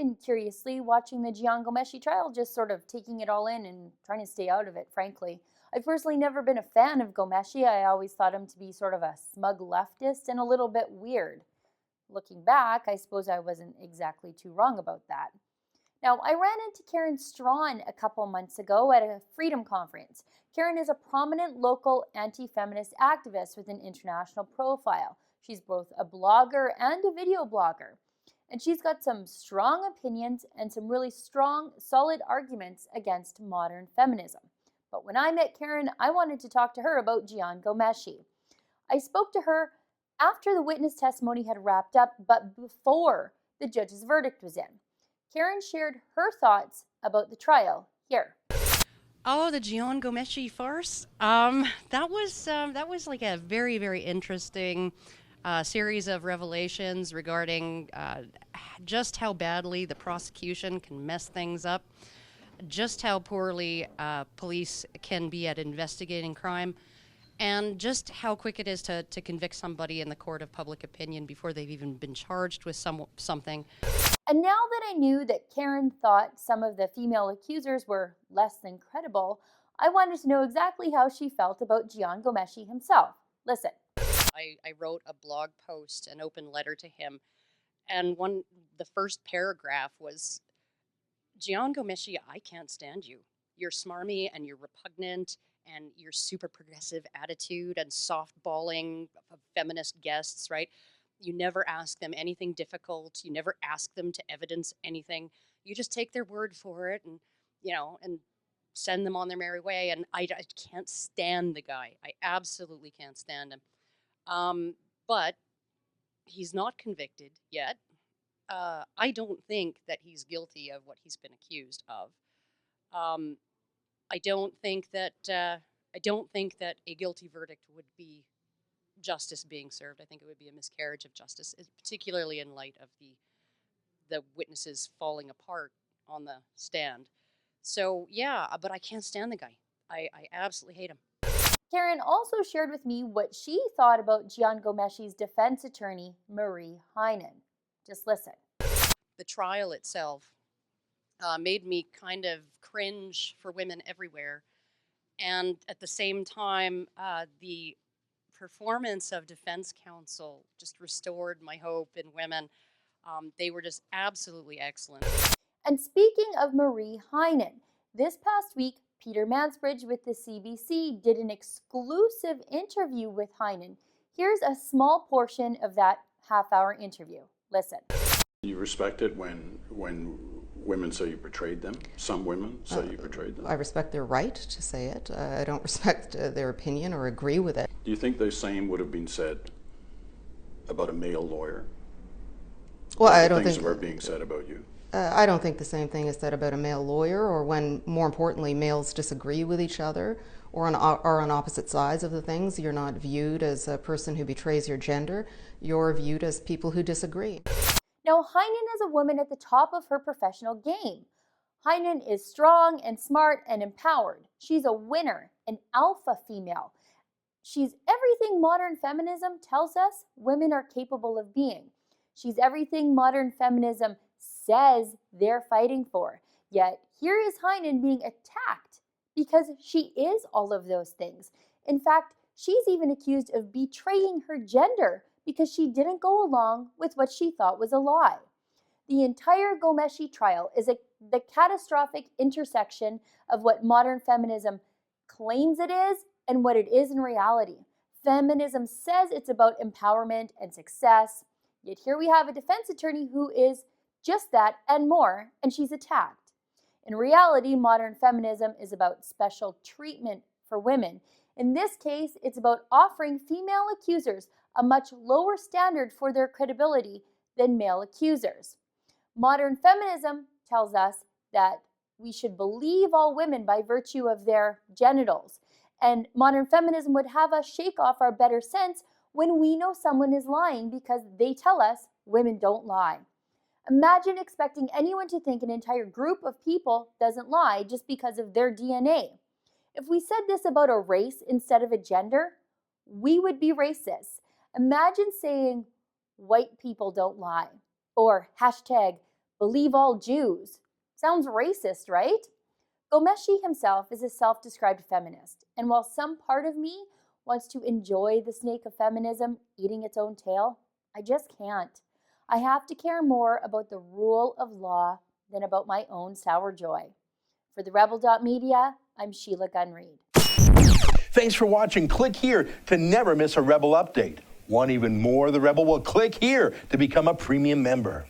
been curiously watching the Ghomeshi trial, just sort of taking it all in and trying to stay out of it, frankly. I've personally never been a fan of Ghomeshi. I always thought him to be sort of a smug leftist and a little bit weird. Looking back, I suppose I wasn't exactly too wrong about that. Now, I ran into Karen Strawn a couple months ago at a Freedom Conference. Karen is a prominent local anti-feminist activist with an international profile. She's both a blogger and a video blogger. And she's got some strong opinions and some really strong, solid arguments against modern feminism. But when I met Karen, I wanted to talk to her about Ghomeshi. I spoke to her after the witness testimony had wrapped up, but before the judge's verdict was in. Karen shared her thoughts about the trial here. Oh, the Ghomeshi farce. That was like a very, very interesting series of revelations regarding just how badly the prosecution can mess things up, just how poorly police can be at investigating crime, and just how quick it is to convict somebody in the court of public opinion before they've even been charged with something. And now that I knew that Karen thought some of the female accusers were less than credible, I wanted to know exactly how she felt about Ghomeshi himself. Listen. I wrote a blog post, an open letter to him, and the first paragraph was, Ghomeshi, I can't stand you. You're smarmy and you're repugnant and your super progressive attitude and softballing of feminist guests, right? You never ask them anything difficult. You never ask them to evidence anything. You just take their word for it and, and send them on their merry way. And I can't stand the guy. I absolutely can't stand him. But he's not convicted yet. I don't think that he's guilty of what he's been accused of. I don't think that a guilty verdict would be justice being served. I think it would be a miscarriage of justice, particularly in light of the witnesses falling apart on the stand. So yeah, but I can't stand the guy. I absolutely hate him. Karen also shared with me what she thought about Ghomeshi's defense attorney, Marie Heinen. Just listen. The trial itself made me kind of cringe for women everywhere. And at the same time, the performance of defense counsel just restored my hope in women. They were just absolutely excellent. And speaking of Marie Heinen, this past week, Peter Mansbridge with the CBC did an exclusive interview with Heinen. Here's a small portion of that half-hour interview. Listen. You respect it when women say you betrayed them? Some women say you betrayed them? I respect their right to say it. I don't respect their opinion or agree with it. Do you think the same would have been said about a male lawyer? Well, I don't think things were being said about you. I don't think the same thing is said about a male lawyer, or when, more importantly, males disagree with each other or are on opposite sides of the things. You're not viewed as a person who betrays your gender. You're viewed as people who disagree. Now, Heinen is a woman at the top of her professional game. Heinen is strong and smart and empowered. She's a winner, an alpha female. She's everything modern feminism tells us women are capable of being. She's everything modern feminism says they're fighting for. Yet here is Heinen being attacked because she is all of those things. In fact, she's even accused of betraying her gender because she didn't go along with what she thought was a lie. The entire Ghomeshi trial is the catastrophic intersection of what modern feminism claims it is and what it is in reality. Feminism says it's about empowerment and success, yet here we have a defense attorney who is just that and more, and she's attacked. In reality, modern feminism is about special treatment for women. In this case, it's about offering female accusers a much lower standard for their credibility than male accusers. Modern feminism tells us that we should believe all women by virtue of their genitals. And modern feminism would have us shake off our better sense when we know someone is lying because they tell us women don't lie. Imagine expecting anyone to think an entire group of people doesn't lie just because of their DNA. If we said this about a race instead of a gender, we would be racist. Imagine saying white people don't lie, or hashtag Believe all Jews. Sounds racist, right? Ghomeshi himself is a self-described feminist, and while some part of me wants to enjoy the snake of feminism eating its own tail, I just can't. I have to care more about the rule of law than about my own sour joy. For the Rebel.media, I'm Sheila Gunn-Reid. Thanks for watching. Click here to never miss a Rebel update. Want even more of the Rebel? Well, click here to become a premium member.